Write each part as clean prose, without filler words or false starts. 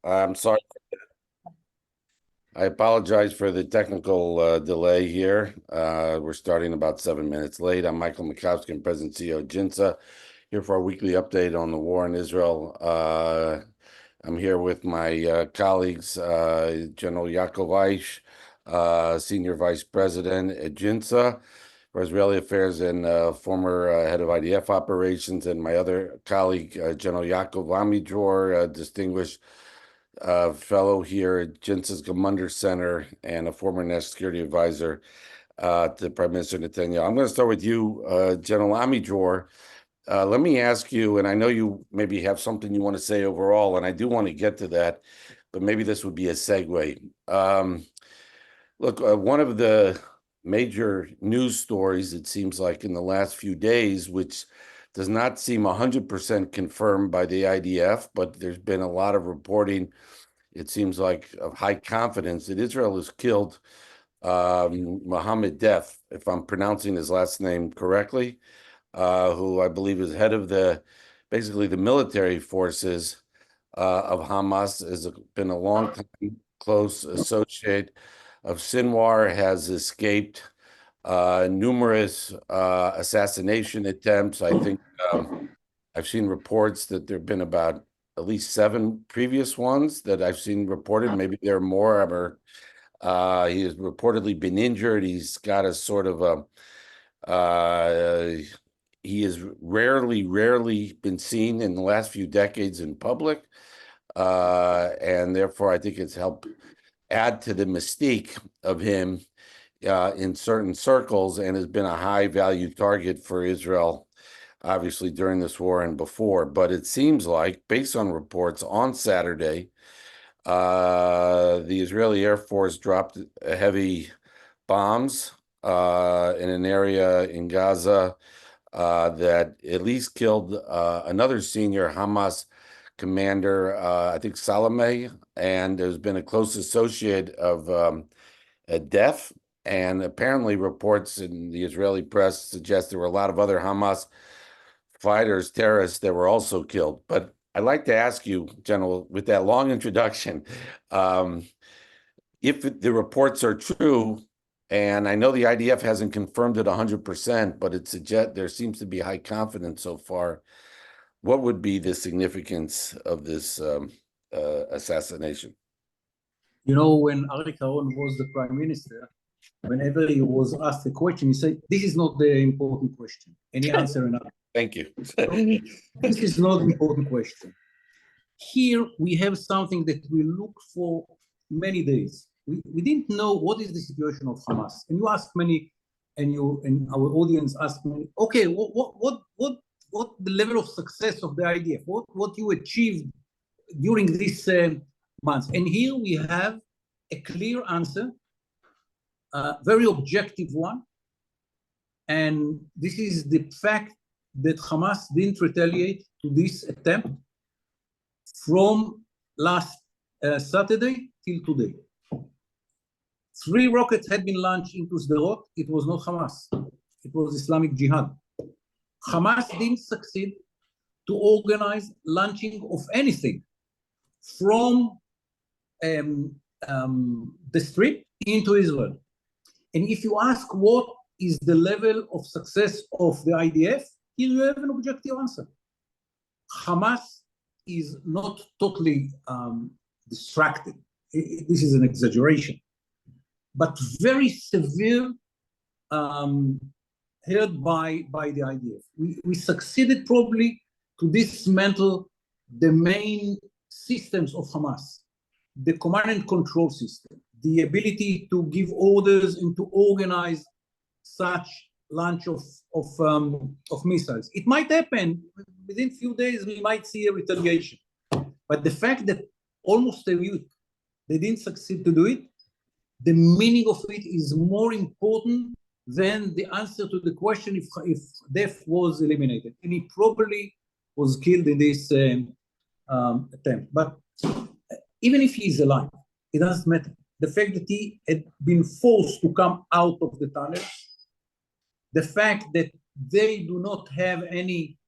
I'm sorry. I apologize for the technical delay here. We're starting about 7 minutes late. I'm Michael Makovsky, I'm President and CEO of JINSA, here for our weekly update on the war in Israel. I'm here with my colleagues, General Yaacov Ayish, Senior Vice President at JINSA for Israeli Affairs and former head of IDF operations, and my other colleague, General Yaakov Amidror, distinguished fellow here at JINSA's Commander Center and a former national security advisor to Prime Minister Netanyahu. I'm going to start with you, General Amidror. Let me ask you, and I know you maybe have something you want to say overall, and I do want to get to that, but maybe this would be a segue. Look, one of the major news stories, it seems like, in the last few days, which does not seem 100% confirmed by the IDF, but there's been a lot of reporting, it seems like, of high confidence that Israel has killed Mohammed Deif, if I'm pronouncing his last name correctly, who I believe is head of basically the military forces of Hamas, has been a long time close associate of Sinwar, has escaped numerous assassination attempts. I think I've seen reports that there have been about at least 7 previous ones that I've seen reported. Maybe there are more. He has reportedly been injured. He's got a sort of he has rarely been seen in the last few decades in public, and therefore I think it's helped add to the mystique of him in certain circles, and has been a high-value target for Israel, obviously during this war and before. But it seems like, based on reports, on Saturday, the Israeli Air Force dropped heavy bombs in an area in Gaza that at least killed another senior Hamas commander, I think Salameh, and there's been a close associate of Deif. And apparently reports in the Israeli press suggest there were a lot of other Hamas fighters, terrorists, that were also killed. But I'd like to ask you, General, with that long introduction, if the reports are true, and I know the IDF hasn't confirmed it 100%, but it suggests there seems to be high confidence so far, what would be the significance of this assassination? You know, when Arik Sharon was the prime minister, whenever he was asked a question, he said, "This is not the important question." And he answered another. Thank you. This is not the important question. Here we have something that we look for many days. We didn't know what is the situation of Hamas. And you asked many, and our audience asked me, okay, what the level of success of the IDF? What you achieved during these months? And here we have a clear answer, very objective one, and this is the fact that Hamas didn't retaliate to this attempt from last Saturday till today. 3 rockets had been launched into Sderot. It was not Hamas. It was Islamic Jihad. Hamas didn't succeed to organize launching of anything from the strip into Israel. And if you ask what is the level of success of the IDF, here you have an objective answer. Hamas is not totally distracted. This is an exaggeration, but very severe held by the IDF. We succeeded probably to dismantle the main systems of Hamas, the command and control system, the ability to give orders and to organize such launch of missiles. It might happen within few days. We might see a retaliation, but the fact that almost a week they didn't succeed to do it, the meaning of it is more important than the answer to the question if Deif was eliminated, and he probably was killed in this attempt. But even if he is alive, it doesn't matter. The fact that he had been forced to come out of the tunnel, the fact that they do not have any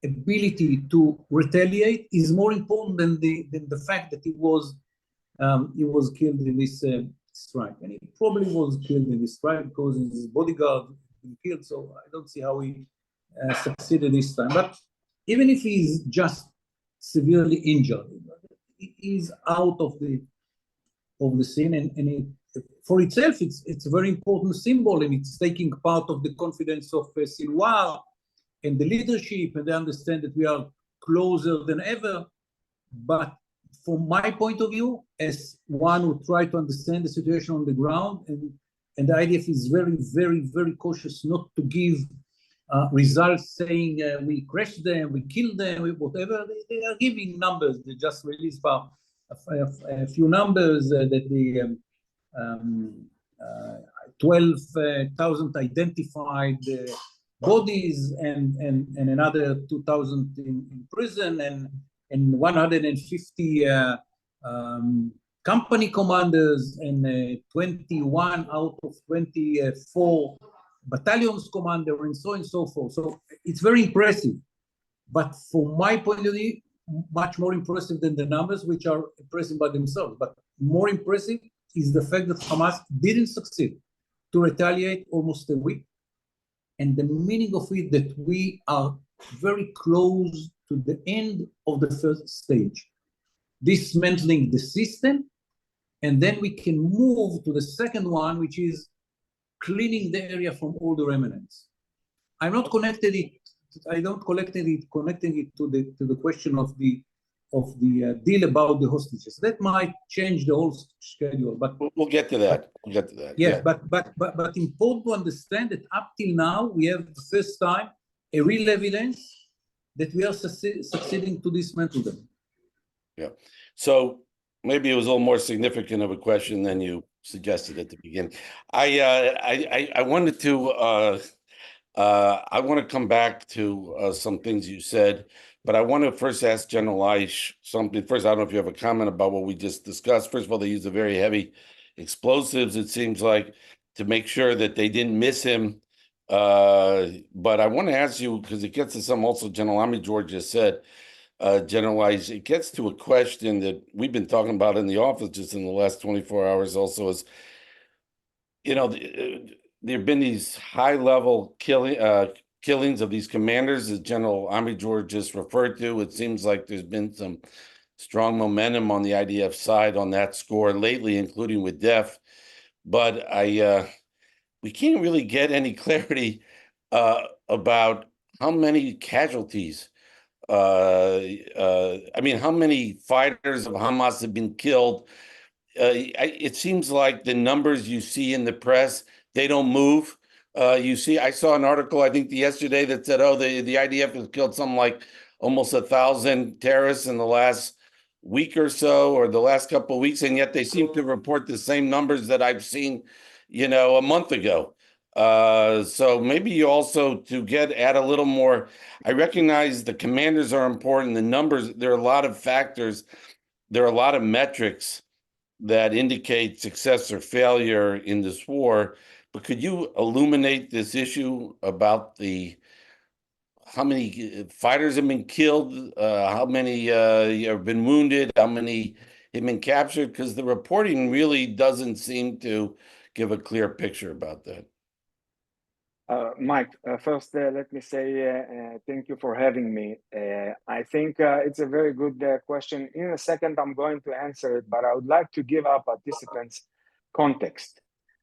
ability to retaliate is more important than the fact that he was killed in this strike. And he probably was killed in this strike because his bodyguard was killed. So I don't see how he succeeded this time. But even if he's just severely injured, he is out of the scene, and for itself, it's a very important symbol, and it's taking part of the confidence of Sinwar and the leadership, and they understand that we are closer than ever. But from my point of view, as one who try to understand the situation on the ground, and the IDF is very, very, very cautious not to give results saying we crashed them, we killed them, whatever. They are giving numbers. They just released a few numbers that the 12,000 identified bodies and another 2,000 in prison and 150 company commanders and 21 out of 24 battalions commander and so on and so forth. So it's very impressive. But from my point of view, much more impressive than the numbers, which are impressive by themselves. But more impressive is the fact that Hamas didn't succeed to retaliate almost a week. And the meaning of it that we are very close to the end of the first stage, dismantling the system, and then we can move to the second one, which is cleaning the area from all the remnants. I'm not connected it. I don't connecting it to the question of the deal about the hostages. That might change the whole schedule. But we'll get to that. We'll get to that. Yes, yeah. but important to understand that up till now we have the first time a real evidence that we are succeeding to dismantle them. Yeah. So maybe it was a little more significant of a question than you suggested at the beginning. I wanted to I want to come back to some things you said, but I want to first ask General Ayish something. First, I don't know if you have a comment about what we just discussed. First of all, they use a very heavy explosives, it seems like, to make sure that they didn't miss him. But I want to ask you, because it gets to some also General Amidror just said, General Ayish, it gets to a question that we've been talking about in the office just in the last 24 hours also is, you know, there have been these high-level killings of these commanders, as General Amidror just referred to. It seems like there's been some strong momentum on the IDF side on that score lately, including with Deif. But we can't really get any clarity about how many casualties. I mean, how many fighters of Hamas have been killed? It seems like the numbers you see in the press, they don't move. I saw an article, I think yesterday, that said, oh, the IDF has killed something like almost 1,000 terrorists in the last week or so, or the last couple of weeks, and yet they seem to report the same numbers that I've seen, you know, a month ago. So maybe you also add a little more. I recognize the commanders are important, the numbers, there are a lot of factors, there are a lot of metrics that indicate success or failure in this war. But could you illuminate this issue about how many fighters have been killed, how many have been wounded, how many have been captured? Because the reporting really doesn't seem to give a clear picture about that. Mike, first, let me say thank you for having me. I think it's a very good question. In a second, I'm going to answer it, but I would like to give our participants context.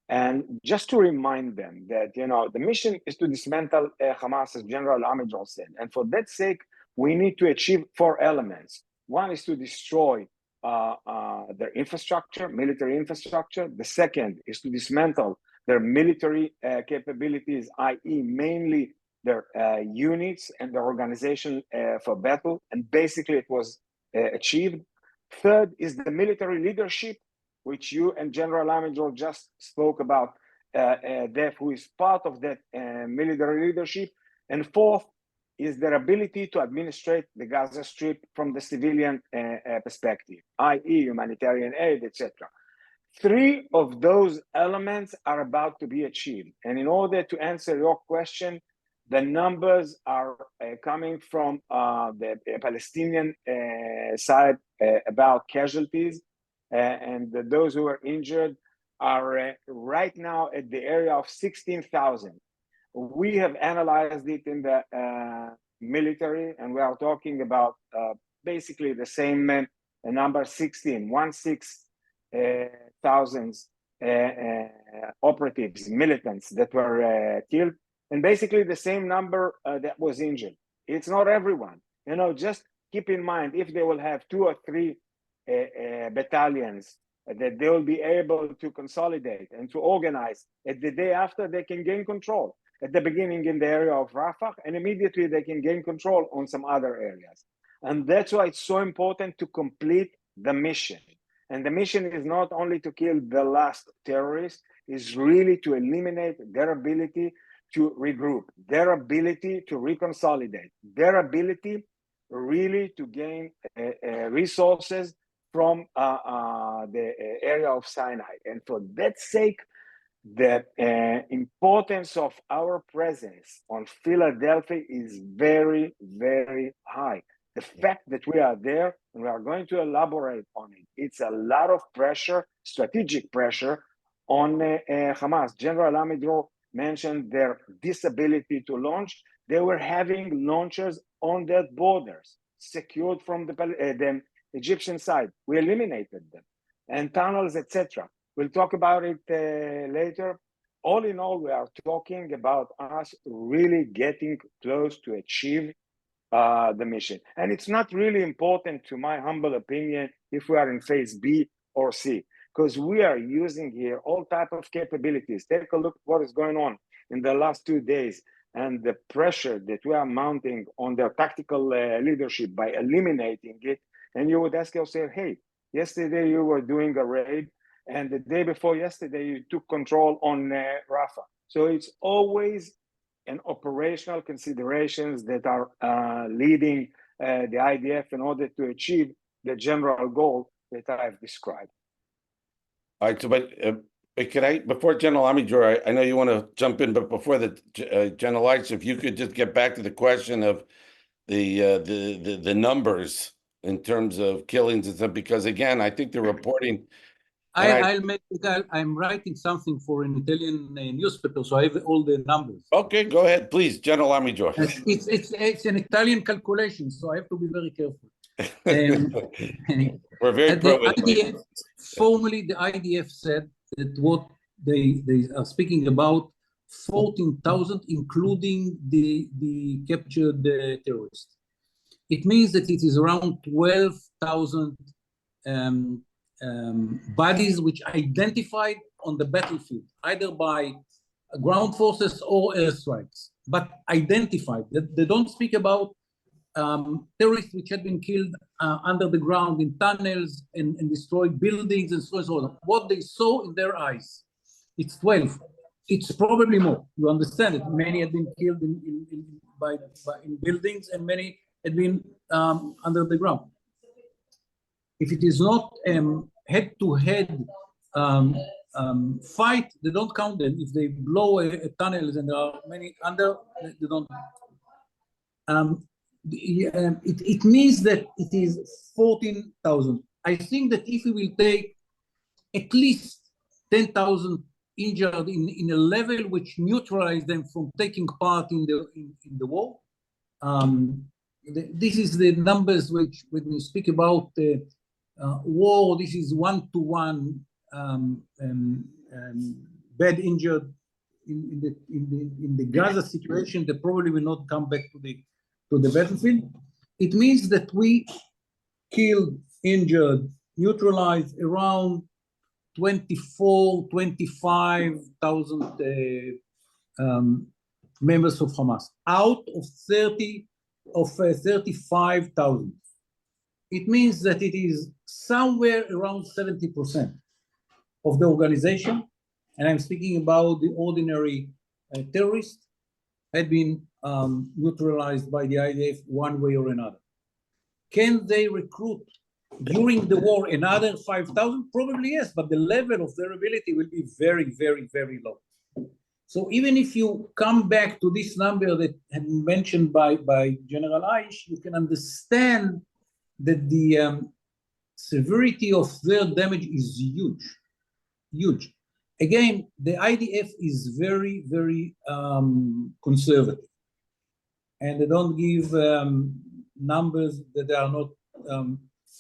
And just to remind them that, you know, the mission is to dismantle Hamas, as General Amidror said. And for that sake, we need to achieve 4 elements. One is to destroy their infrastructure, military infrastructure. The second is to dismantle their military capabilities, i.e. mainly their units and their organization for battle. And basically it was achieved. Third is the military leadership, which you and General Amidror just spoke about, Deif, who is part of that military leadership. And fourth is their ability to administrate the Gaza Strip from the civilian perspective, i.e. humanitarian aid, etc. 3 of those elements are about to be achieved. And in order to answer your question, The numbers are coming from the Palestinian side about casualties, and those who are injured are right now at the area of 16,000. We have analyzed it in the military, and we are talking about basically the same number, 16,000 operatives, militants that were killed, and basically the same number that was injured. It's not everyone. You know, just keep in mind, if they will have 2 or 3 battalions, that they will be able to consolidate and to organize. At the day after, they can gain control. At the beginning in the area of Rafah, and immediately they can gain control on some other areas. And that's why it's so important to complete the mission. And the mission is not only to kill the last terrorist, is really to eliminate their ability to regroup, their ability to reconsolidate, their ability really to gain resources from the area of Sinai. And for that sake, the importance of our presence on Philadelphia is very, very high. The fact that we are there, and we are going to elaborate on it, it's a lot of pressure, strategic pressure on Hamas. General Amidror mentioned their disability to launch. They were having launchers on their borders, secured from the Egyptian side. We eliminated them, and tunnels, etc. We'll talk about it later. All in all, we are talking about us really getting close to achieve the mission. And it's not really important, to my humble opinion, if we are in phase B or C, because we are using here all type of capabilities. Take a look at what is going on in the last 2 days and the pressure that we are mounting on their tactical leadership by eliminating it. And you would ask yourself, hey, yesterday you were doing a raid, and the day before yesterday you took control on Rafah. So it's always an operational considerations that are leading the IDF in order to achieve the general goal that I've described. All right, so but can I, before General Amidror, I know you want to jump in, but before the General Ayish, if you could just get back to the question of the numbers in terms of killings and stuff, because again, I think the reporting. I'm writing something for an Italian newspaper, so I have all the numbers. Okay, go ahead, please, General Amidror. It's an Italian calculation, so I have to be very careful. We're very IDF, formally, the IDF said that what they are speaking about 14,000, including the captured terrorists. It means that it is around 12,000 bodies which identified on the battlefield, either by ground forces or airstrikes, but identified. They don't speak about terrorists which had been killed under the ground in tunnels and destroyed buildings and so on and so on. What they saw in their eyes, it's 12. It's probably more. You understand it. Many had been killed in buildings, and many had been under the ground. If it is not head-to-head fight, they don't count them. If they blow a tunnel and there are many under, they don't. It means that it is 14,000. I think that if we will take at least 10,000 injured in a level which neutralize them from taking part in the war, this is the numbers which, when we speak about war, this is 1-to-1 bad injured in the Gaza situation. They probably will not come back to the battlefield. It means that we killed, injured, neutralized around 25,000 members of Hamas out of 35,000. It means that it is somewhere around 70% of the organization, and I'm speaking about the ordinary terrorists, had been neutralized by the IDF one way or another. Can they recruit during the war another 5,000? Probably yes, but the level of their ability will be very, very, very low. So even if you come back to this number that had been mentioned by General Ayish, you can understand that the severity of their damage is huge, huge. Again, the IDF is very, very conservative, and they don't give numbers that are not.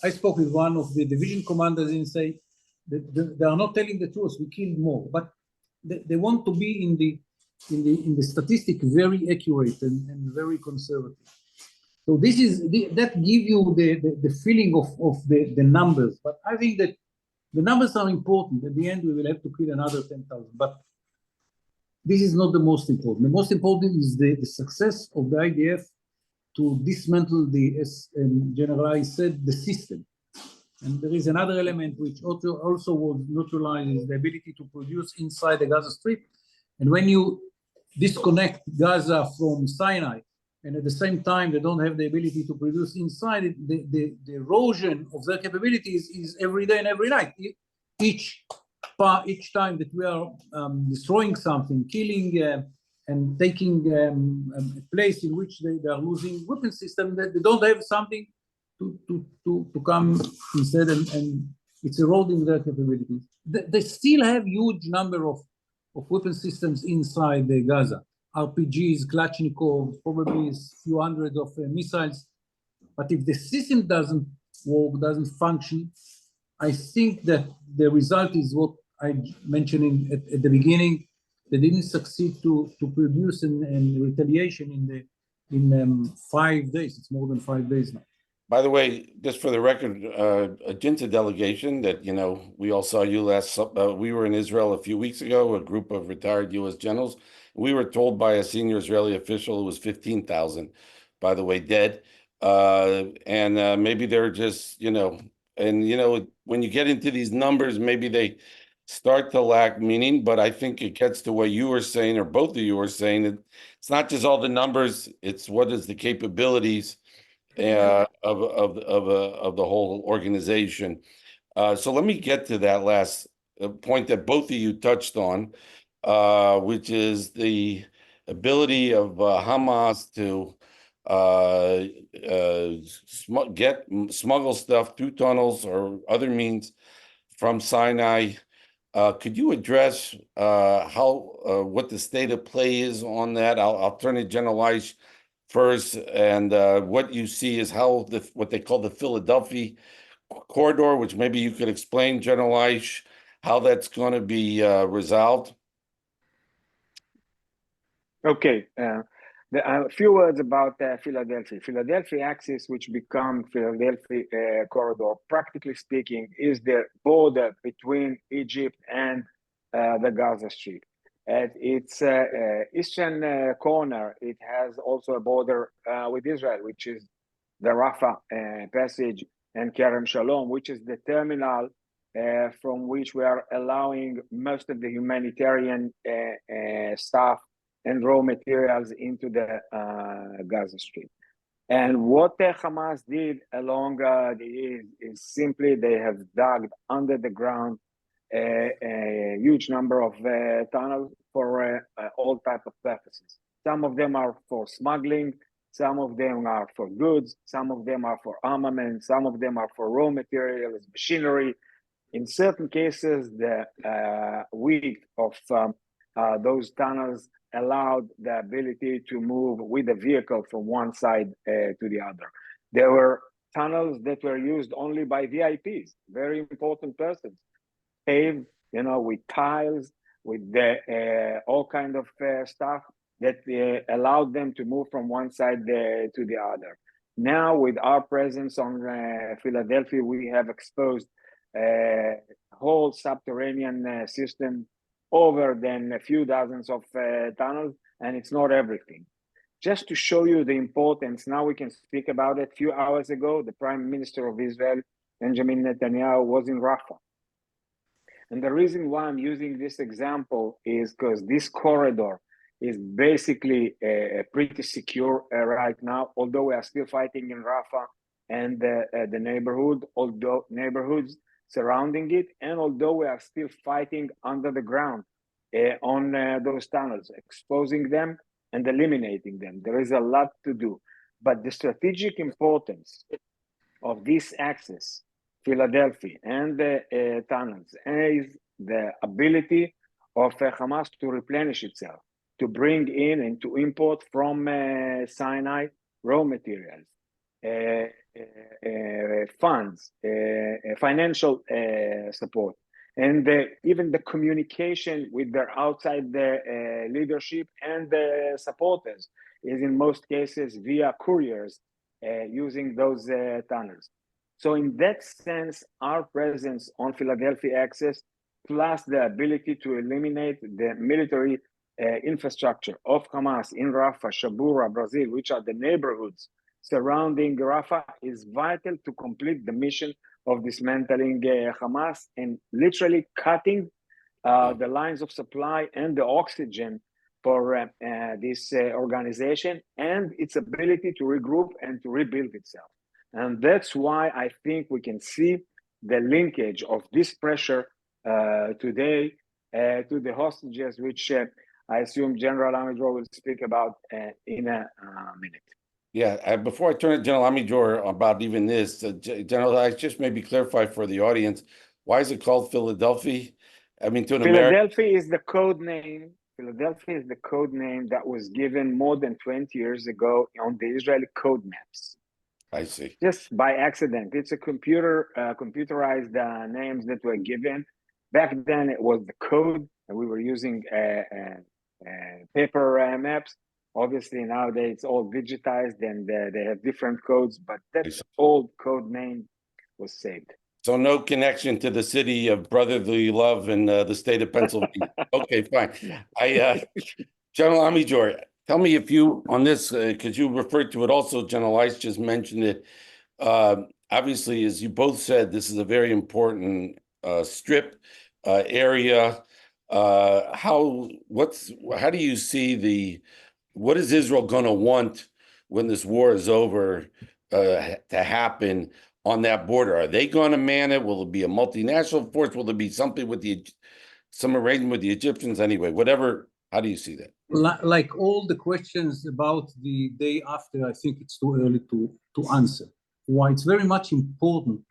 I spoke with one of the division commanders and say that they are not telling the truth. We killed more, but they want to be in the statistic very accurate and very conservative. So this is that give you the feeling of the numbers. But I think that the numbers are important. At the end, we will have to kill another 10,000. But this is not the most important. The most important is the success of the IDF to dismantle as General Ayish said, the system. And there is another element which also was neutralized, is the ability to produce inside the Gaza Strip. And when you disconnect Gaza from Sinai, and at the same time they don't have the ability to produce inside it, the erosion of their capabilities is every day and every night. Each time that we are destroying something, killing and taking a place in which they are losing weapon system, that they don't have something to come instead, and it's eroding their capabilities. They still have huge number of weapon systems inside the Gaza. RPGs, Kalashnikov, probably a few hundred of missiles. But if the system doesn't work, doesn't function, I think that the result is what I mentioned at the beginning. They didn't succeed to produce in retaliation in 5 days. It's more than 5 days now. By the way, just for the record, a JINSA delegation that, we all saw you we were in Israel a few weeks ago, a group of retired U.S. generals. We were told by a senior Israeli official it was 15,000, by the way, dead. And maybe they're just, when you get into these numbers, maybe they start to lack meaning, but I think it gets to what you were saying, or both of you were saying, that it's not just all the numbers, it's what is the capabilities of the whole organization. So let me get to that last point that both of you touched on, which is the ability of Hamas to smuggle stuff through tunnels or other means from Sinai. Could you address what the state of play is on that? I'll turn to General Ayish first, and what you see is how what they call the Philadelphia corridor, which maybe you could explain, General Ayish, how that's going to be resolved. Okay, a few words about Philadelphia. Philadelphia axis, which become Philadelphia corridor, practically speaking, is the border between Egypt and the Gaza Strip. At its eastern corner, it has also a border with Israel, which is the Rafah passage, and Kerem Shalom, which is the terminal from which we are allowing most of the humanitarian stuff and raw materials into the Gaza Strip. And what Hamas did along the years is simply they have dug under the ground a huge number of tunnels for all types of purposes. Some of them are for smuggling, some of them are for goods, some of them are for armament, some of them are for raw materials, machinery. In certain cases, the width of those tunnels allowed the ability to move with a vehicle from one side to the other. There were tunnels that were used only by VIPs, very important persons, paved, with tiles, with all kind of stuff that allowed them to move from one side to the other. Now, with our presence on Philadelphia, we have exposed a whole subterranean system, over than a few dozens of tunnels, and it's not everything. Just to show you the importance, now we can speak about it. A few hours ago, the Prime Minister of Israel, Benjamin Netanyahu, was in Rafah. And the reason why I'm using this example is because this corridor is basically pretty secure right now, although we are still fighting in Rafah and the neighborhoods surrounding it, and although we are still fighting under the ground on those tunnels, exposing them and eliminating them. There is a lot to do. But the strategic importance of this access, Philadelphia, and the tunnels, is the ability of Hamas to replenish itself, to bring in and to import from Sinai raw materials, funds, financial support, and even the communication with their outside leadership and the supporters is in most cases via couriers using those tunnels. So in that sense, our presence on Philadelphia access, plus the ability to eliminate the military infrastructure of Hamas in Rafah, Shabura, Brazil, which are the neighborhoods surrounding Rafah, is vital to complete the mission of dismantling Hamas and literally cutting the lines of supply and the oxygen for this organization and its ability to regroup and to rebuild itself. And that's why I think we can see the linkage of this pressure today to the hostages, which I assume General Amidror will speak about in a minute. Yeah, before I turn to General Amidror about even this, General, I just maybe clarify for the audience, why is it called Philadelphia? I mean, to an Philadelphia is the code name. Philadelphia is the code name that was given more than 20 years ago on the Israeli code maps. I see. Just by accident. It's a computerized names that were given. Back then, it was the code, and we were using paper maps. Obviously, nowadays it's all digitized and they have different codes, but that old code name was saved. So no connection to the city of brotherly love in the state of Pennsylvania. Okay, fine. General Amidror, tell me if you, on this, because you referred to it also, General Ayish just mentioned it. Obviously, as you both said, this is a very important strip area. How do you see what is Israel going to want when this war is over to happen on that border? Are they going to man it? Will it be a multinational force? Will there be something with some arrangement with the Egyptians? Anyway, whatever. How do you see that? Like all the questions about the day after, I think it's too early to answer. Why it's very much important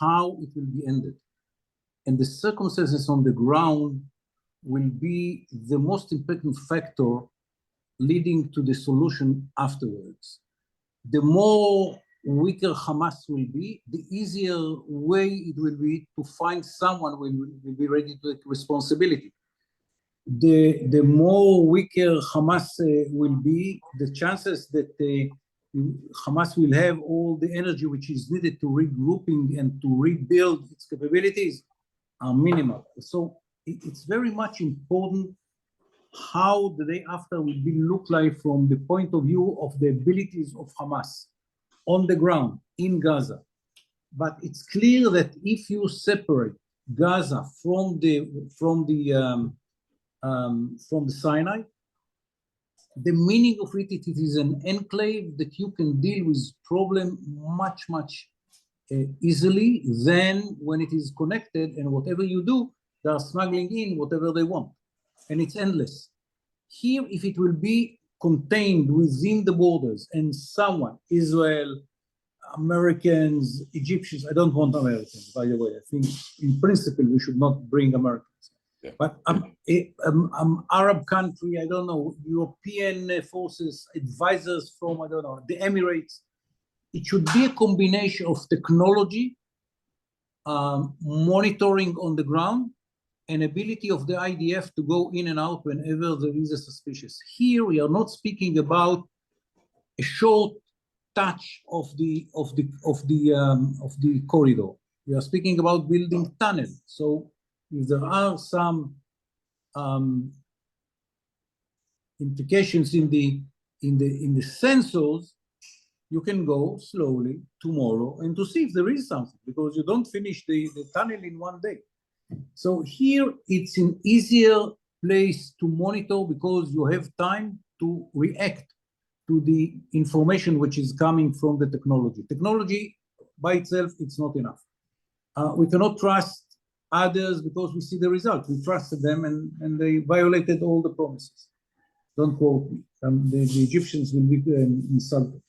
how it will be ended. And the circumstances on the ground will be the most important factor leading to the solution afterwards. The more weaker Hamas will be, the easier way it will be to find someone who will be ready to take responsibility. The more weaker Hamas will be, the chances that Hamas will have all the energy which is needed to regrouping and to rebuild its capabilities are minimal. So it's very much important how the day after will be look like from the point of view of the abilities of Hamas on the ground in Gaza. But it's clear that if you separate Gaza from the Sinai, the meaning of it is an enclave that you can deal with problem much easily than when it is connected, and whatever you do, they are smuggling in whatever they want, and it's endless. Here, if it will be contained within the borders and someone, Israel, Americans, Egyptians, I don't want Americans, by the way. I think in principle we should not bring Americans. Yeah. But Arab country, I don't know, European forces, advisors from, I don't know, the Emirates. It should be a combination of technology, monitoring on the ground, and ability of the IDF to go in and out whenever there is a suspicious. Here we are not speaking about a short touch of the corridor. We are speaking about building tunnels. So if there are some implications in the sensors, you can go slowly tomorrow and to see if there is something, because you don't finish the tunnel in one day. So here it's an easier place to monitor because you have time to react to the information which is coming from the technology. Technology by itself, it's not enough. We cannot trust others because we see the result. We trusted them and they violated all the promises. Don't quote me. The Egyptians will be insulted.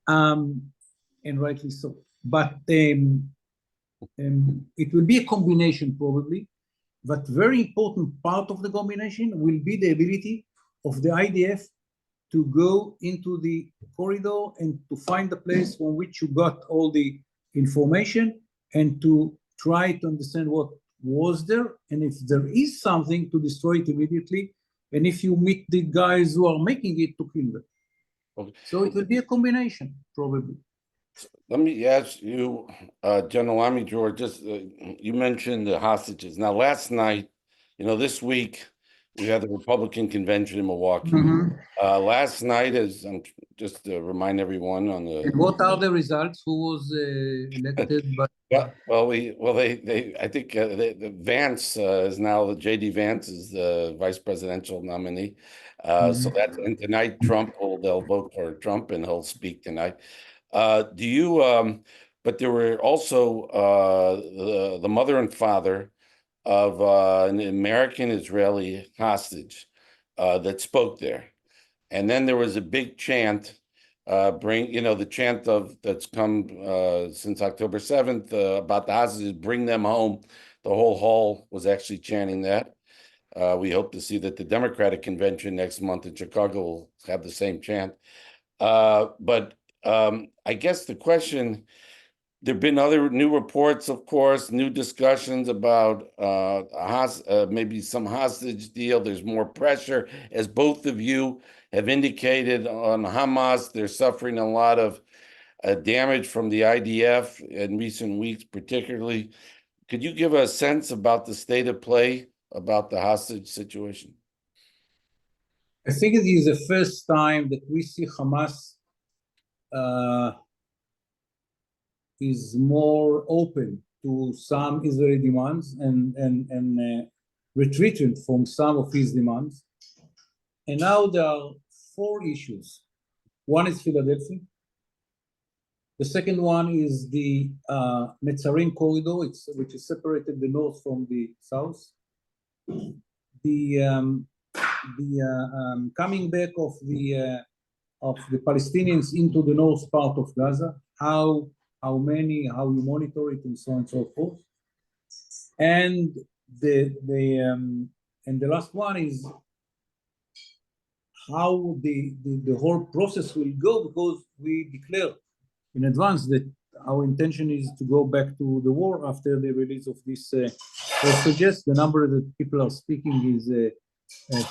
And rightly so. But it will be a combination probably, but very important part of the combination will be the ability of the IDF to go into the corridor and to find the place from which you got all the information and to try to understand what was there, and if there is something, to destroy it immediately, and if you meet the guys who are making it, to kill them. Okay. So it will be a combination, probably. Let me ask you, General Amidror, just you mentioned the hostages. Now, last night, this week, we had the Republican convention in Milwaukee. Last night, as I'm just to remind everyone on the. And what are the results? Who was elected? I think the Vance is now the JD Vance is the vice presidential nominee. So that's, and tonight they'll vote for Trump and he'll speak tonight. But there were also the mother and father of an American Israeli hostage that spoke there. And then there was a big chant, the chant that's come since October 7th about the hostages, bring them home. The whole hall was actually chanting that. We hope to see that the Democratic convention next month in Chicago will have the same chant. But I guess the question, there have been other new reports, of course, new discussions about maybe some hostage deal. There's more pressure, as both of you have indicated on Hamas. They're suffering a lot of damage from the IDF in recent weeks, particularly. Could you give a sense about the state of play about the hostage situation? I think it is the first time that we see Hamas is more open to some Israeli demands and retreating from some of his demands. And now there are 4 issues. One is Philadelphia. The second one is the Netzarim corridor, which is separated the north from the south. The coming back of the Palestinians into the north part of Gaza, how many, how you monitor it, and so on and so forth. And the last one is how the whole process will go, because we declare in advance that our intention is to go back to the war after the release of this hostages. The number that people are speaking is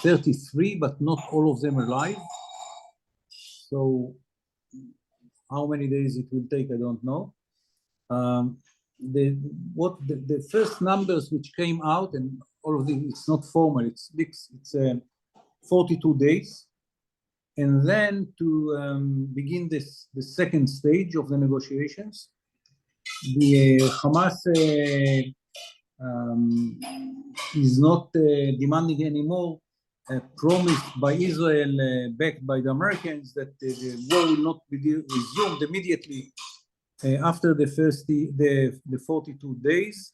33, but not all of them are alive. So how many days it will take, I don't know. The first numbers which came out, and all of this, it's not formal, it's 42 days. And then to begin the second stage of the negotiations, the Hamas is not demanding anymore promised by Israel, backed by the Americans, that the war will not be resumed immediately after the 42 days.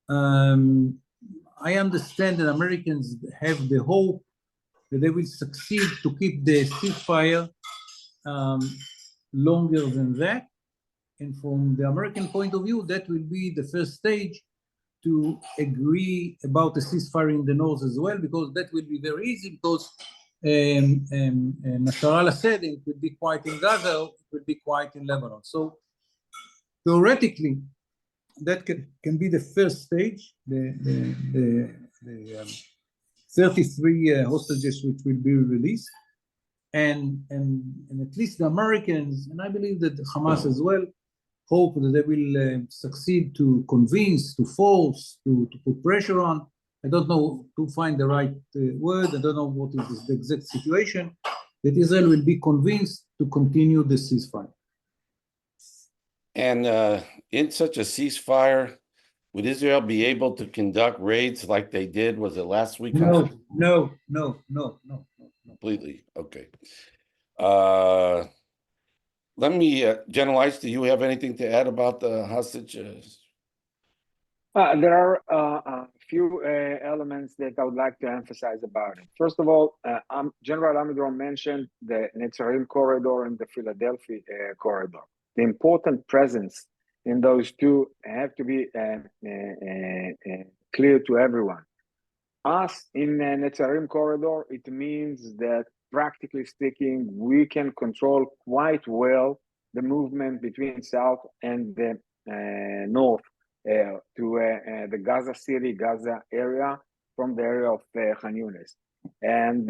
I understand that Americans have the hope that they will succeed to keep the ceasefire longer than that. And from the American point of view, that will be the first stage to agree about the ceasefire in the north as well, because that will be very easy, because Nasrallah said it will be quiet in Gaza, it will be quiet in Lebanon. So theoretically, that can be the first stage, the 33 hostages which will be released, and at least the Americans, and I believe that Hamas as well, hope that they will succeed to convince, to force, to put pressure on. I don't know, to find the right word, I don't know what is the exact situation, that Israel will be convinced to continue the ceasefire. And in such a ceasefire, would Israel be able to conduct raids like they did? Was it last week? No. Completely. Okay. Let me, General Ayish, do you have anything to add about the hostages? There are a few elements that I would like to emphasize about it. First of all, General Amidror mentioned the Netzarim corridor and the Philadelphia corridor. The important presence in those two have to be clear to everyone. Us in the Netzarim corridor, it means that practically speaking, we can control quite well the movement between south and the north to the Gaza City, Gaza area from the area of Khan Yunis. And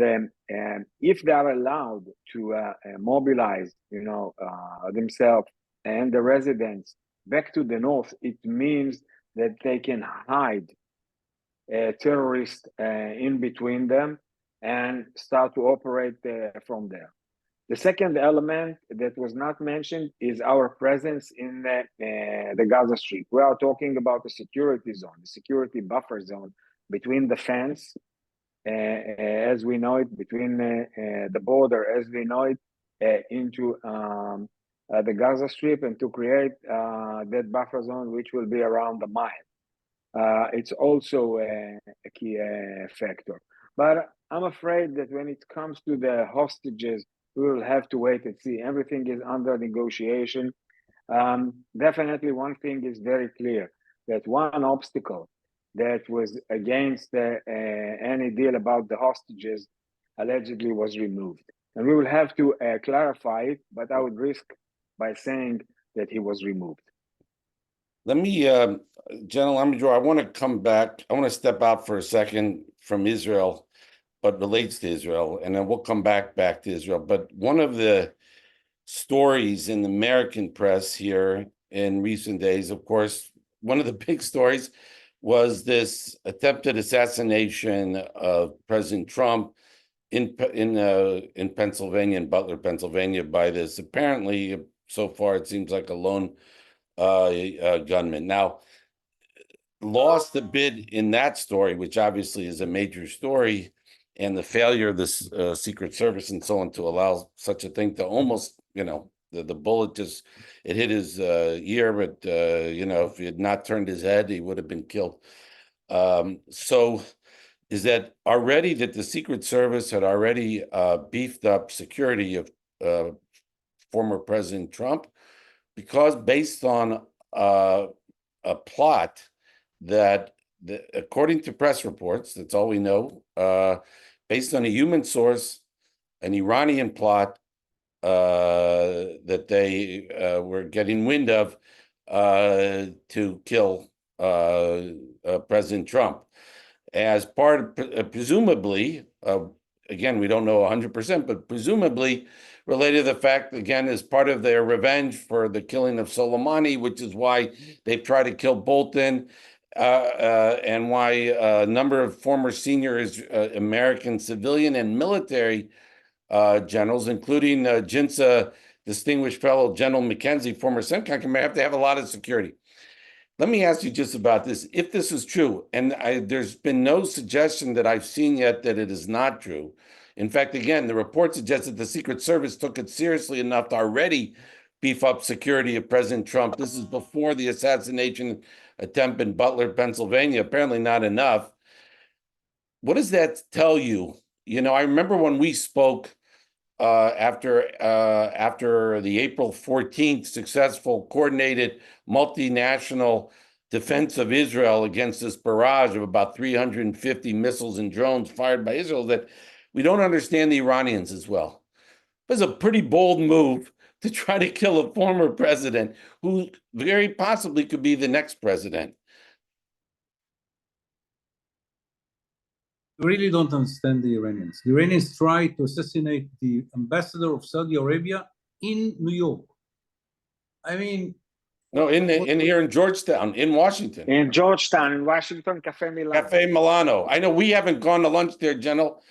if they are allowed to mobilize, themselves and the residents back to the north, it means that they can hide terrorists in between them and start to operate from there. The second element that was not mentioned is our presence in the Gaza Strip. We are talking about the security zone, the security buffer zone between the fence, as we know it, between the border, as we know it, into the Gaza Strip, and to create that buffer zone, which will be around a mile. It's also a key factor. But I'm afraid that when it comes to the hostages, we will have to wait and see. Everything is under negotiation. Definitely one thing is very clear, that one obstacle that was against any deal about the hostages allegedly was removed. And we will have to clarify it, but I would risk by saying that he was removed. Let me, General Amidror, I want to come back. I want to step out for a second from Israel, but relates to Israel, and then we'll come back to Israel. But one of the stories in the American press here in recent days, of course, one of the big stories was this attempted assassination of President Trump in Pennsylvania, in Butler, Pennsylvania, by this apparently, so far it seems like a lone gunman. Now, lost a bit in that story, which obviously is a major story, and the failure of the Secret Service and so on to allow such a thing to almost, the bullet just, it hit his ear, but, if he had not turned his head, he would have been killed. So is that already that the Secret Service had already beefed up security of former President Trump, because based on a plot that, according to press reports, that's all we know, based on a human source, an Iranian plot that they were getting wind of to kill President Trump. As part of, presumably, again, we don't know 100%, but presumably related to the fact, again, as part of their revenge for the killing of Soleimani, which is why they tried to kill Bolton, and why a number of former senior American civilian and military generals, including JINSA distinguished fellow General McKenzie, former CENTCOM commander, have to have a lot of security. Let me ask you just about this. If this is true, and there's been no suggestion that I've seen yet that it is not true. In fact, again, the report suggests that the Secret Service took it seriously enough to already beef up security of President Trump. This is before the assassination attempt in Butler, Pennsylvania. Apparently not enough. What does that tell you? I remember when we spoke after the April 14th successful coordinated multinational defense of Israel against this barrage of about 350 missiles and drones fired by Israel, that we don't understand the Iranians as well. It was a pretty bold move to try to kill a former president who very possibly could be the next president. You really don't understand the Iranians. The Iranians tried to assassinate the ambassador of Saudi Arabia in New York. I mean, no, in here in Georgetown, in Washington. In Georgetown, in Washington, Cafe Milano. Cafe Milano. I know we haven't gone to lunch there, General.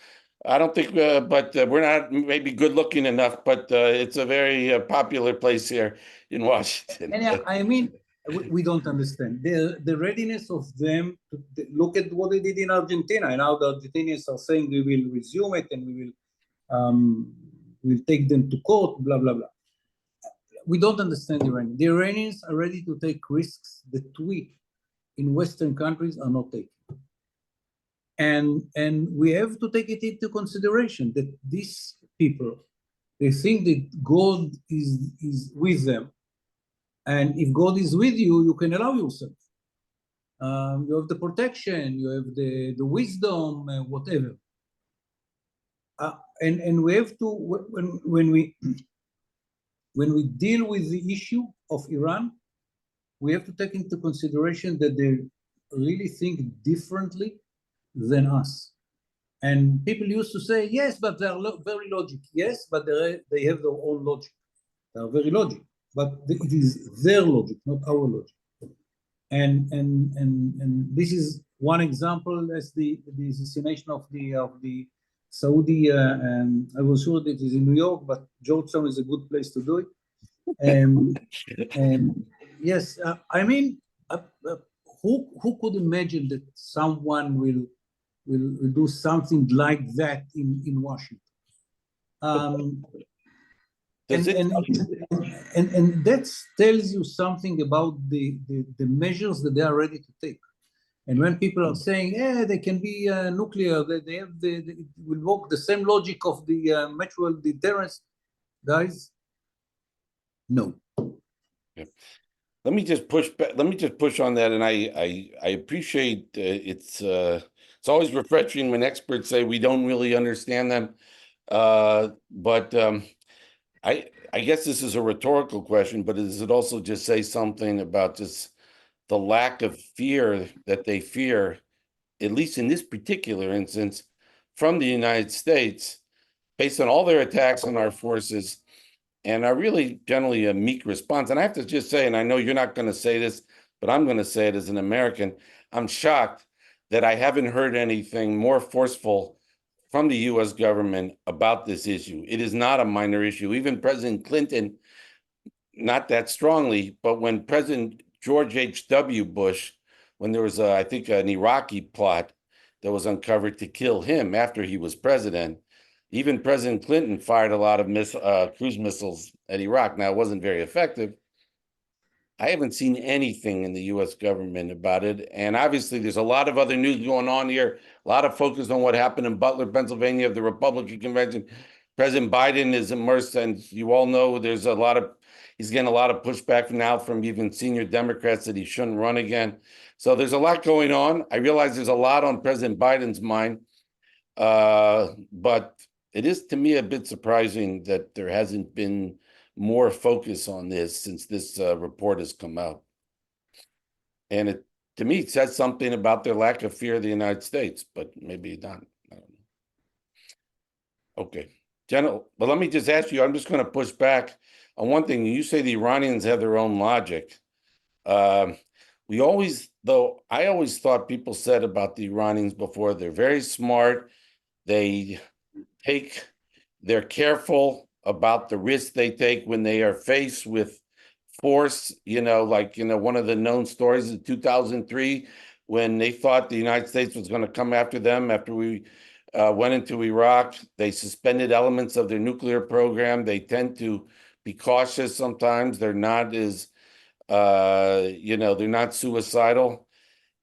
I don't think, but we're not maybe good looking enough, but it's a very popular place here in Washington. And I mean, we don't understand the readiness of them to look at what they did in Argentina, and now the Argentinians are saying we will resume it and we will take them to court, blah blah blah. We don't understand the Iranians. The Iranians are ready to take risks that we, in Western countries are not taking. And we have to take it into consideration that these people, they think that God is with them. And if God is with you, you can allow yourself. You have the protection, you have the wisdom, whatever. And we have to, when we deal with the issue of Iran, we have to take into consideration that they really think differently than us. And people used to say, yes, but they are very logic. Yes, but they have their own logic. They are very logic, but it is their logic, not our logic. And this is one example as the assassination of the Saudi. I was sure that it is in New York, but Josephson is a good place to do it. Yes, I mean, who could imagine that someone will do something like that in Washington? And that tells you something about the measures that they are ready to take. And when people are saying, yeah, they can be nuclear, they have it will work the same logic of the mutual deterrence, guys, no. Yeah. Let me just push back. Let me just push on that, and I appreciate it's always refreshing when experts say we don't really understand them, but I guess this is a rhetorical question, but does it also just say something about just the lack of fear that they fear, at least in this particular instance, from the United States, based on all their attacks on our forces? And are really generally a meek response. And I have to just say, and I know you're not going to say this, but I'm going to say it as an American, I'm shocked that I haven't heard anything more forceful from the US government about this issue. It is not a minor issue. Even President Clinton, not that strongly, but when President George H.W. Bush, when there was, I think, an Iraqi plot that was uncovered to kill him after he was president, even President Clinton fired a lot of cruise missiles at Iraq. Now, it wasn't very effective. I haven't seen anything in the U.S. government about it. And obviously, there's a lot of other news going on here, a lot of focus on what happened in Butler, Pennsylvania, the Republican convention. President Biden is immersed, and you all know there's he's getting a lot of pushback now from even senior Democrats that he shouldn't run again. So there's a lot going on. I realize there's a lot on President Biden's mind, but it is, to me, a bit surprising that there hasn't been more focus on this since this report has come out. And to me, it says something about their lack of fear of the United States, but maybe not. I don't know. Okay. General, but let me just ask you, I'm just going to push back on one thing. You say the Iranians have their own logic. I always thought people said about the Iranians before, they're very smart. They're careful about the risks they take when they are faced with force, one of the known stories in 2003, when they thought the United States was going to come after them after we went into Iraq. They suspended elements of their nuclear program. They tend to be cautious sometimes. They're not as, they're not suicidal.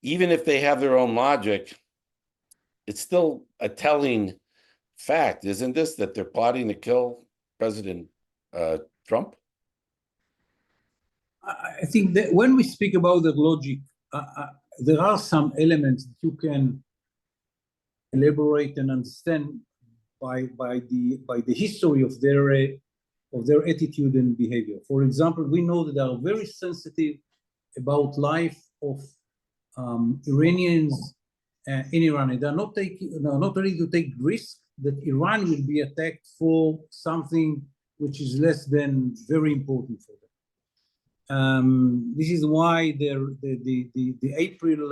Even if they have their own logic, it's still a telling fact, isn't this, that they're plotting to kill President Trump? I think that when we speak about the logic, there are some elements that you can elaborate and understand by the history of their attitude and behavior. For example, we know that they are very sensitive about life of Iranians in Iran. And they are not ready to take risk that Iran will be attacked for something which is less than very important for them. This is why the April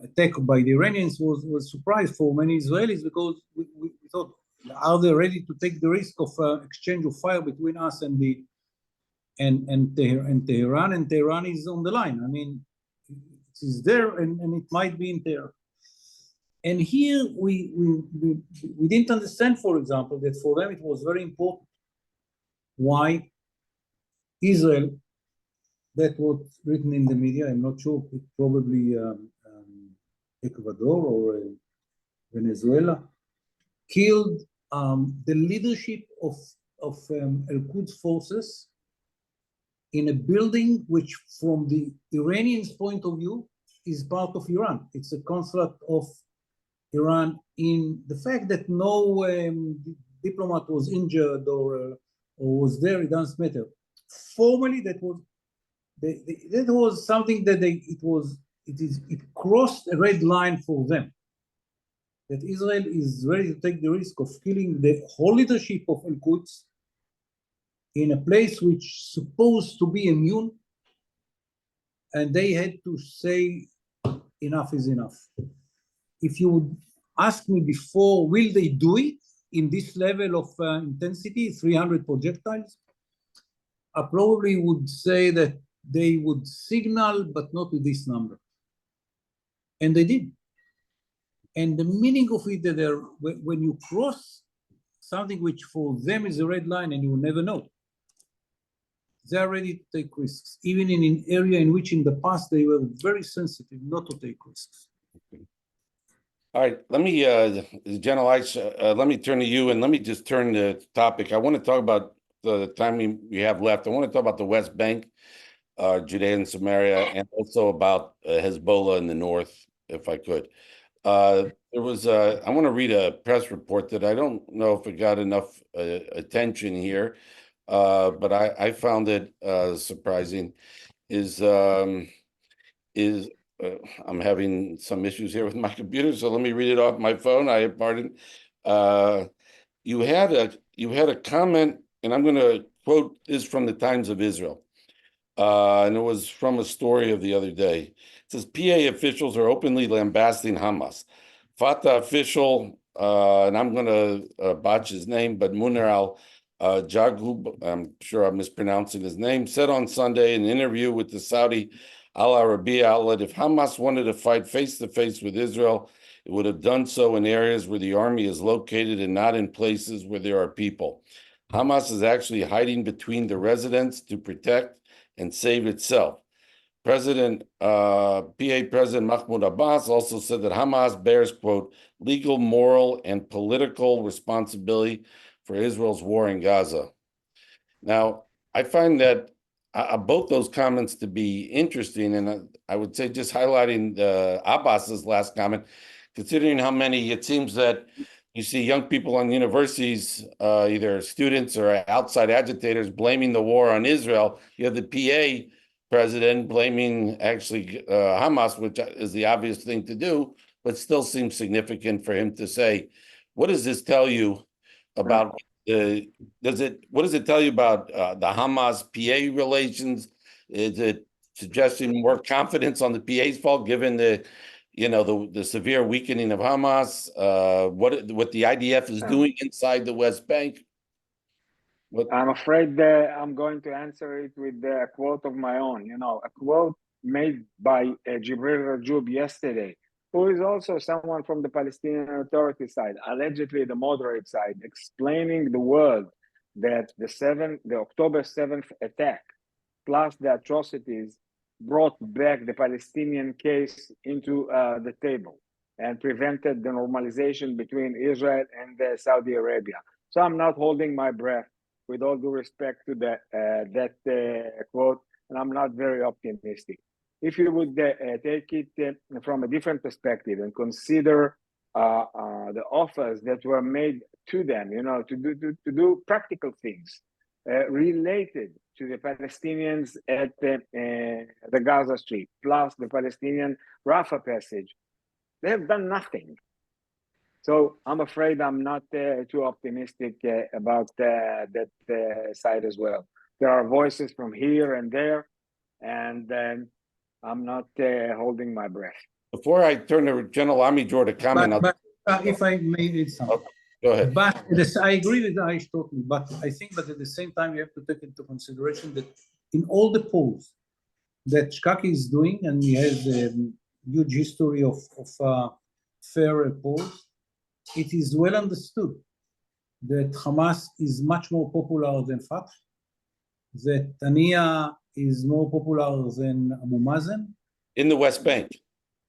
attack by the Iranians was a surprise for many Israelis, because we thought, are they ready to take the risk of exchange of fire between us and Tehran? And Tehran is on the line. I mean, it is there, and it might be in Tehran. And here we didn't understand, for example, that for them it was very important why Israel that was written in the media. I'm not sure. It probably Ecuador or Venezuela killed the leadership of Al-Quds forces in a building which, from the Iranians' point of view, is part of Iran. It's a construct of Iran. In the fact that no diplomat was injured or was there, it doesn't matter. Formally, that was something that it crossed a red line for them. That Israel is ready to take the risk of killing the whole leadership of Al-Quds in a place which is supposed to be immune, and they had to say enough is enough. If you would ask me before, will they do it in this level of intensity, 300 projectiles? I probably would say that they would signal, but not with this number. And they did. And the meaning of it, that when you cross something which for them is a red line and you will never know, they are ready to take risks, even in an area in which in the past they were very sensitive not to take risks. Okay. All right, let me, General Ayish, let me turn to you, and let me just turn the topic. I want to talk about the time we have left. I want to talk about the West Bank, Judea and Samaria, and also about Hezbollah in the north, if I could. There was, I want to read a press report that I don't know if it got enough attention here, but I found it surprising. I'm having some issues here with my computer, so let me read it off my phone. I pardon. You had a comment, and I'm going to quote this from the Times of Israel, and it was from a story of the other day. It says, PA officials are openly lambasting Hamas. Fatah official, and I'm going to botch his name, but Munir al-Jagub, I'm sure I'm mispronouncing his name, said on Sunday in an interview with the Saudi Al Arabiya outlet, if Hamas wanted to fight face-to-face with Israel, it would have done so in areas where the army is located and not in places where there are people. Hamas is actually hiding between the residents to protect and save itself. PA President Mahmoud Abbas also said that Hamas bears, quote, legal, moral, and political responsibility for Israel's war in Gaza. Now, I find that both those comments to be interesting, and I would say just highlighting Abbas's last comment, considering how many, it seems that you see young people on universities, either students or outside agitators, blaming the war on Israel. You have the PA president blaming actually Hamas, which is the obvious thing to do, but still seems significant for him to say. What does this tell you about? What does it tell you about the Hamas-PA relations? Is it suggesting more confidence on the PA's fault, given the severe weakening of Hamas? What the IDF is doing inside the West Bank? I'm afraid I'm going to answer it with a quote of my own. A quote made by Jibril Rajoub yesterday, who is also someone from the Palestinian Authority side, allegedly the moderate side, explaining the world that the October 7th attack, plus the atrocities, brought back the Palestinian case into the table and prevented the normalization between Israel and Saudi Arabia. So I'm not holding my breath, with all due respect to that quote, and I'm not very optimistic. If you would take it from a different perspective and consider the offers that were made to them, to do practical things related to the Palestinians at the Gaza Strip, plus the Palestinian Rafah passage, they have done nothing. So I'm afraid I'm not too optimistic about that side as well. There are voices from here and there, and I'm not holding my breath. Before I turn to General Amidror to comment, but if I may read something. Okay, go ahead. But I agree with Ayish totally, but I think that at the same time you have to take into consideration that in all the polls that Shkaki is doing, and he has a huge history of fair polls, it is well understood that Hamas is much more popular than Fatah, that Tania is more popular than Abu Mazen. In the West Bank.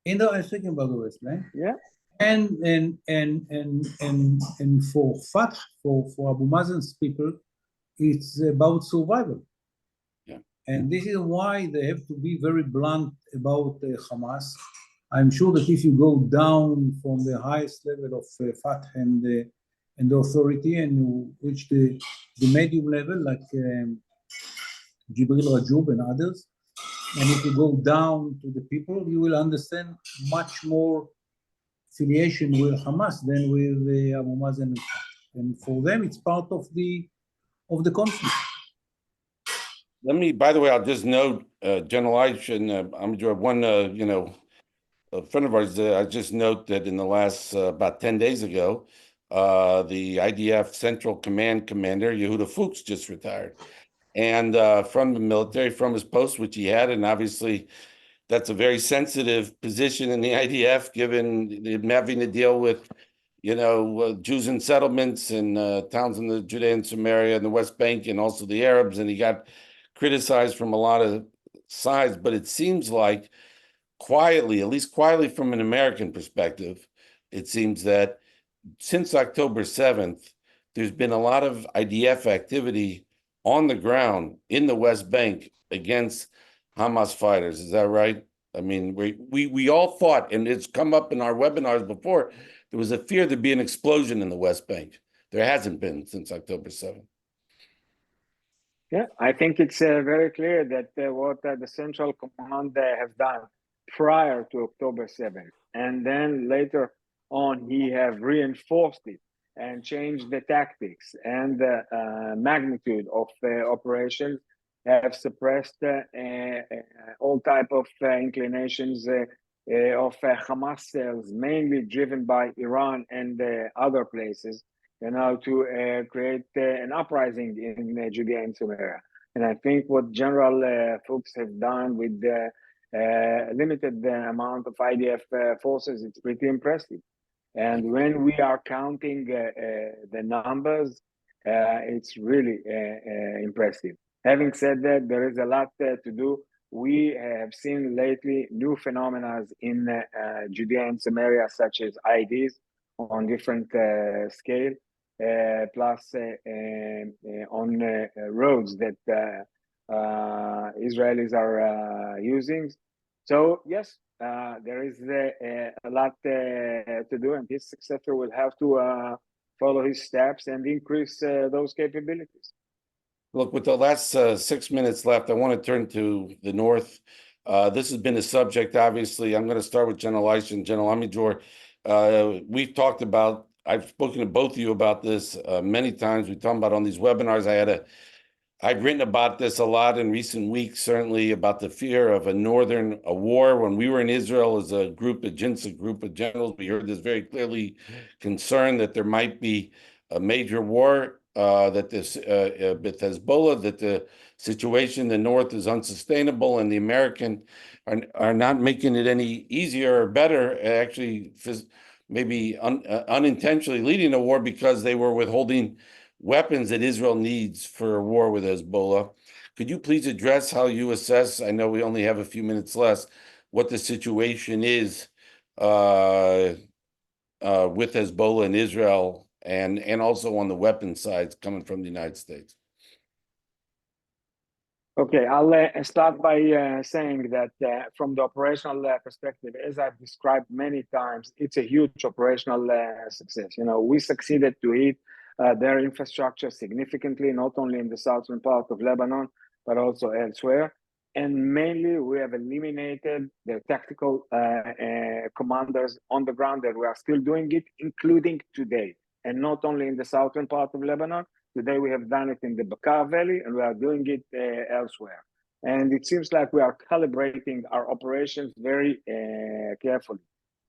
I'm speaking about the West Bank. Yeah. And for Fatah, for Abu Mazen's people, it's about survival. Yeah. And this is why they have to be very blunt about Hamas. I'm sure that if you go down from the highest level of Fatah and the authority and you reach the medium level like Jibril Rajoub and others, and if you go down to the people, you will understand much more affiliation with Hamas than with Abu Mazen. And for them, it's part of the conflict. Let me, by the way, I'll just note, General Ayish and Amidror, one, a friend of ours, I just note that in the last, about 10 days ago, the IDF Central Command Commander, Yehuda Fuchs, just retired. And from the military, from his post, which he had, and obviously that's a very sensitive position in the IDF, given him having to deal with, Jews in settlements and towns in the Judea and Samaria and the West Bank, and also the Arabs, and he got criticized from a lot of sides. But it seems like quietly, at least quietly from an American perspective, it seems that since October 7th, there's been a lot of IDF activity on the ground in the West Bank against Hamas fighters. Is that right? I mean, we all thought, and it's come up in our webinars before, there was a fear there'd be an explosion in the West Bank. There hasn't been since October 7th. Yeah, I think it's very clear that what the Central Command have done prior to October 7th, and then later on, he have reinforced it and changed the tactics and the magnitude of operations, have suppressed all type of inclinations of Hamas cells, mainly driven by Iran and other places, to create an uprising in Judea and Samaria. And I think what General Fuchs have done with the limited amount of IDF forces, it's pretty impressive. And when we are counting the numbers, it's really impressive. Having said that, there is a lot to do. We have seen lately new phenomena in Judea and Samaria, such as IDs on different scale, plus on roads that Israelis are using. So yes, there is a lot to do, and his successor will have to follow his steps and increase those capabilities. Look, with the last 6 minutes left, I want to turn to the north. This has been a subject, obviously. I'm going to start with General Ayish and General Amidror. We've talked about, I've spoken to both of you about this many times. We talked about on these webinars. I've written about this a lot in recent weeks, certainly about the fear of a war. When we were in Israel as a group, a JINSA group of generals, we heard this very clearly, concerned that there might be a major war, that this with Hezbollah, that the situation in the north is unsustainable, and the American are not making it any easier or better, actually maybe unintentionally leading a war because they were withholding weapons that Israel needs for a war with Hezbollah. Could you please address how you assess, I know we only have a few minutes left, what the situation is with Hezbollah and Israel, and also on the weapon sides coming from the United States? Okay, I'll start by saying that from the operational perspective, as I've described many times, it's a huge operational success. We succeeded to hit their infrastructure significantly, not only in the southern part of Lebanon, but also elsewhere. And mainly, we have eliminated the tactical commanders on the ground that we are still doing it, including today. And not only in the southern part of Lebanon. Today, we have done it in the Bekaa Valley, and we are doing it elsewhere. And it seems like we are calibrating our operations very carefully.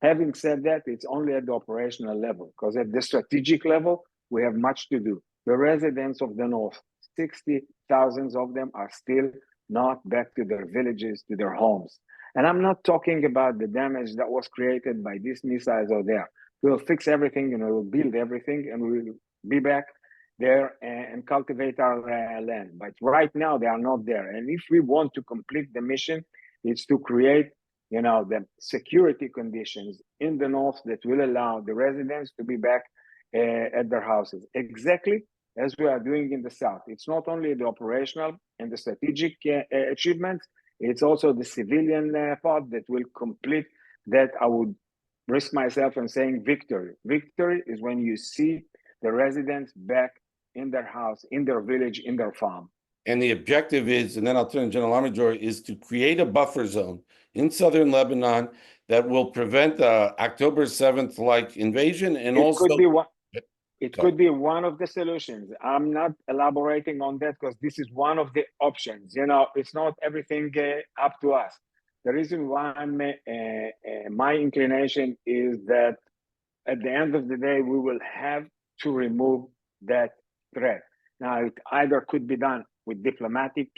Having said that, it's only at the operational level, because at the strategic level, we have much to do. The residents of the north, 60,000 of them are still not back to their villages, to their homes. And I'm not talking about the damage that was created by these missiles out there. We'll fix everything, we'll build everything, and we'll be back. there and cultivate our land. But right now they are not there. And if we want to complete the mission, it's to create, the security conditions in the north that will allow the residents to be back at their houses, exactly as we are doing in the south. It's not only the operational and the strategic achievements, it's also the civilian part that will complete that. I would risk myself in saying victory. Victory is when you see the residents back in their house, in their village, in their farm. And the objective is, and then I'll turn to General Amidror, is to create a buffer zone in southern Lebanon that will prevent October 7th like invasion, and also it could be one of the solutions. I'm not elaborating on that because this is one of the options. It's not everything up to us. The reason why my inclination is that at the end of the day, we will have to remove that threat. Now, it either could be done with diplomatic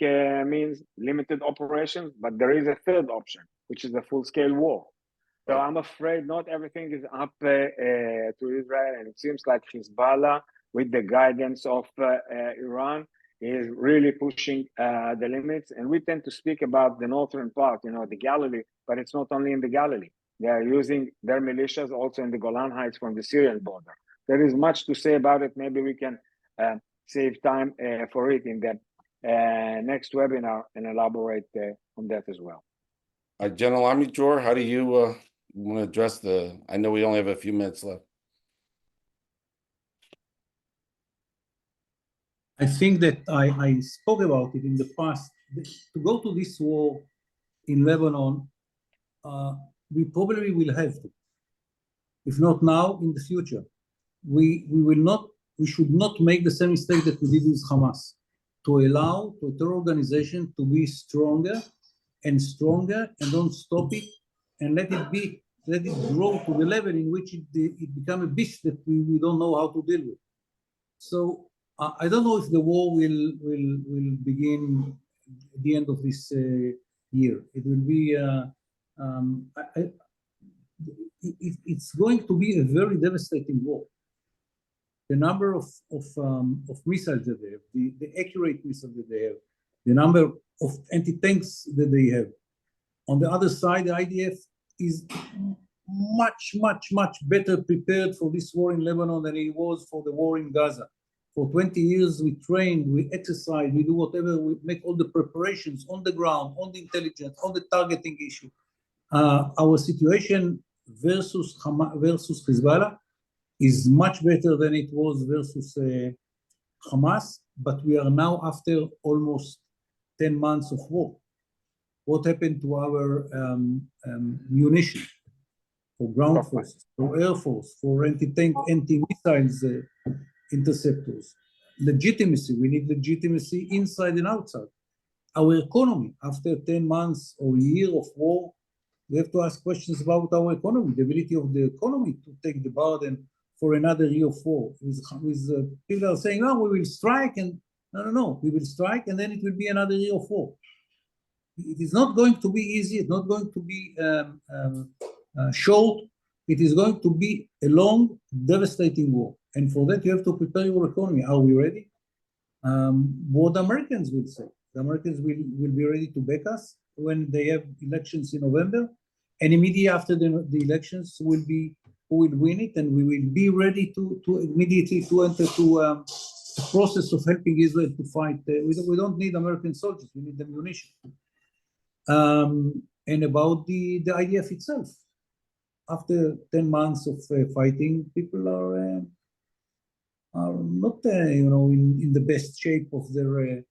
means, limited operations, but there is a third option, which is a full-scale war. So I'm afraid not everything is up to Israel, and it seems like Hezbollah, with the guidance of Iran, is really pushing the limits. And we tend to speak about the northern part, the Galilee, but it's not only in the Galilee. They are using their militias also in the Golan Heights from the Syrian border. There is much to say about it. Maybe we can save time for it in the next webinar and elaborate on that as well. General Amidror, how do you want to address I know we only have a few minutes left. I think that I spoke about it in the past. To go to this war in Lebanon, we probably will have to. If not now, in the future. We should not make the same mistake that we did with Hamas, to allow the terror organization to be stronger and stronger, and don't stop it, and let it grow to the level in which it become a beast that we don't know how to deal with. So I don't know if the war will begin at the end of this year. It will be it's going to be a very devastating war. The number of missiles that they have, the accurate missiles that they have, the number of anti-tanks that they have. On the other side, the IDF is much better prepared for this war in Lebanon than it was for the war in Gaza. For 20 years, we train, we exercise, we do whatever, we make all the preparations on the ground, on the intelligence, on the targeting issue. Our situation versus Hezbollah is much better than it was versus Hamas, but we are now after almost 10 months of war. What happened to our munition for ground forces, for air force, for anti-tank, anti-missiles interceptors? Legitimacy, we need legitimacy inside and outside. Our economy, after 10 months or a year of war, we have to ask questions about our economy, the ability of the economy to take the burden for another year of war. People are saying, oh, we will strike, and no, we will strike, and then it will be another year of war. It is not going to be easy. It's not going to be short. It is going to be a long, devastating war. And for that, you have to prepare your economy. Are we ready? What the Americans will say. The Americans will be ready to back us when they have elections in November. And immediately after the elections will be who will win it. And we will be ready to immediately to enter to a process of helping Israel to fight. We don't need American soldiers. We need ammunition. And about the IDF itself, after 10 months of fighting, people are not, in the best shape of their.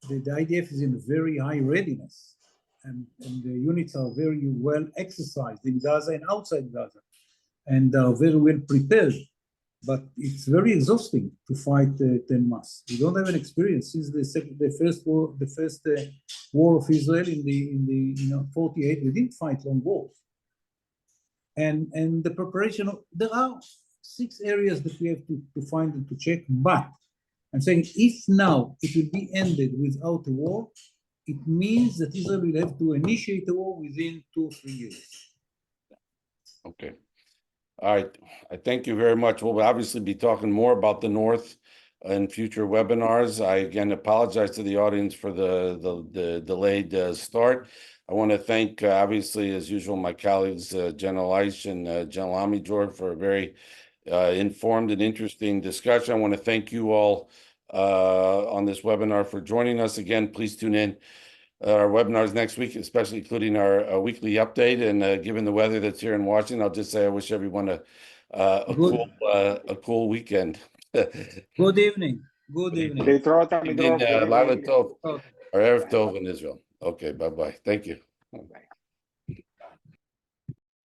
The IDF is in very high readiness, and the units are very well exercised in Gaza and outside Gaza, and are very well prepared. But it's very exhausting to fight 10 months. We don't have an experience since the first war of Israel in the 48. We didn't fight long wars. And the preparation there are 6 areas that we have to find and to check. But I'm saying if now it will be ended without a war, it means that Israel will have to initiate a war within 2 or 3 years. Okay. All right. I thank you very much. We'll obviously be talking more about the North in future webinars. I again apologize to the audience for the delayed start. I want to thank, obviously, as usual, my colleagues, General Ayish and General Amidror, for a very informed and interesting discussion. I want to thank you all on this webinar for joining us. Again, please tune in our webinars next week, especially including our weekly update. And given the weather that's here in Washington, I'll just say I wish everyone a cool weekend. Good evening. Good evening. להתראות, Evening, עמידרור. Good Laila evening. Tov, Okay. or Erev Tov in Israel. Okay, bye-bye. Thank you. Bye.